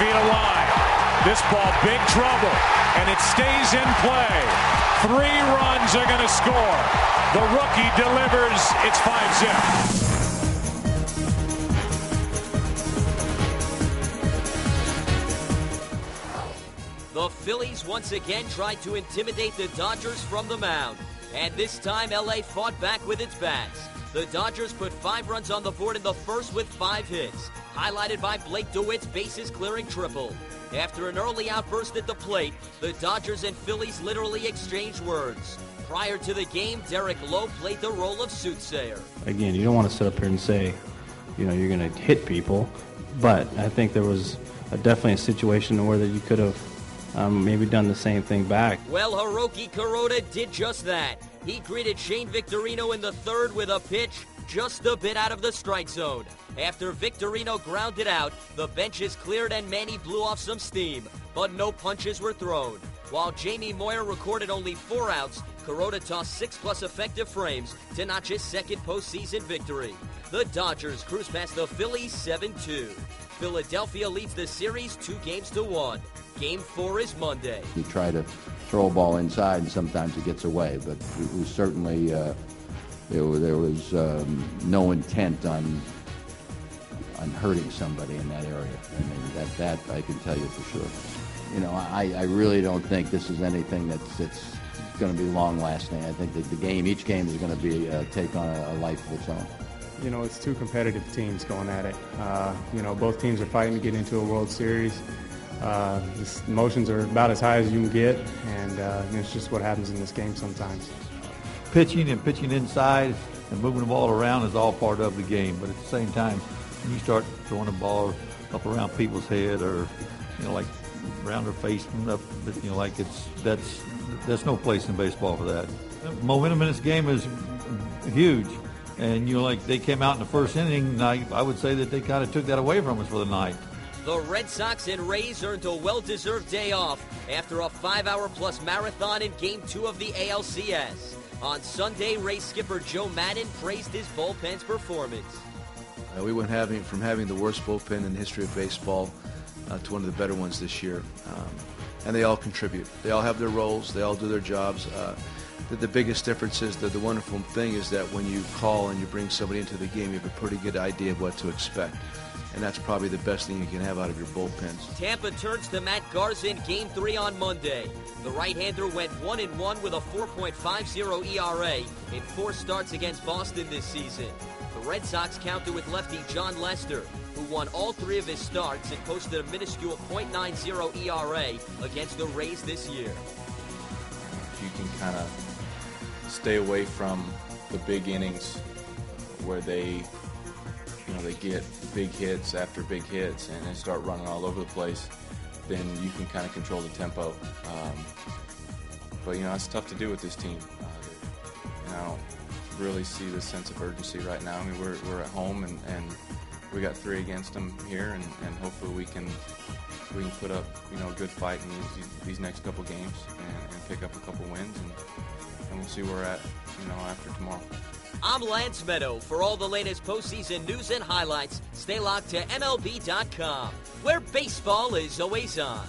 feet alive. This ball, big trouble, and it stays in play. 3 runs are going to score. The rookie delivers. It's 5-zip. The Phillies once again tried to intimidate the Dodgers from the mound. And this time, LA fought back with its bats. The Dodgers put 5 runs on the board in the first with 5 hits, highlighted by Blake DeWitt's bases-clearing triple. After an early outburst at the plate, the Dodgers and Phillies literally exchanged words. Prior to the game, Derek Lowe played the role of soothsayer. Again, you don't want to sit up here and say, you know, you're going to hit people, but I think there was definitely a situation where that you could have maybe done the same thing back. Well, Hiroki Kuroda did just that. He greeted Shane Victorino in the third with a pitch just a bit out of the strike zone. After Victorino grounded out, the benches cleared and Manny blew off some steam, but no punches were thrown. While Jamie Moyer recorded only 4 outs, Kuroda tossed 6+ effective frames to notch his second postseason victory. The Dodgers cruise past the Phillies 7-2. Philadelphia leads the series 2-1. Game 4 is Monday. You try to throw a ball inside, and sometimes it gets away, but it was certainly there was no intent on hurting somebody in that area. I mean, that I can tell you for sure. You know, I really don't think this is anything that's going to be long-lasting. I think that each game is going to be take on a life of its own. You know, it's 2 competitive teams going at it. You know, both teams are fighting to get into a World Series. The emotions are about as high as you can get, and it's just what happens in this game sometimes. Pitching inside and moving the ball around is all part of the game, but at the same time, when you start throwing the ball up around people's head or, you know, like around their face, up, you know, like that's no place in baseball for that. Momentum in this game is huge. And, you know, like they came out in the first inning, I would say that they kind of took that away from us for the night. The Red Sox and Rays earned a well-deserved day off after a 5-hour-plus marathon in Game 2 of the ALCS. On Sunday, Rays skipper Joe Maddon praised his bullpen's performance. We went from having the worst bullpen in the history of baseball to one of the better ones this year. And they all contribute. They all have their roles. They all do their jobs. The biggest difference is that the wonderful thing is that when you call and you bring somebody into the game, you have a pretty good idea of what to expect. And that's probably the best thing you can have out of your bullpens. Tampa turns to Matt Garza in Game 3 on Monday. The right-hander went 1-1 with a 4.50 ERA in 4 starts against Boston this season. The Red Sox counter with lefty John Lester, who won all 3 of his starts and posted a minuscule .90 ERA against the Rays this year. If you can kind of stay away from the big innings where they get big hits after big hits and they start running all over the place, then you can kind of control the tempo. But, you know, it's tough to do with this team. I don't really see the sense of urgency right now. I mean, we're at home and we got 3 against them here, and hopefully we can put up, you know, a good fight in these next couple games and pick up a couple wins, and we'll see where we're at, you know, after tomorrow. I'm Lance Meadow. For all the latest postseason news and highlights, stay locked to MLB.com, where baseball is always on.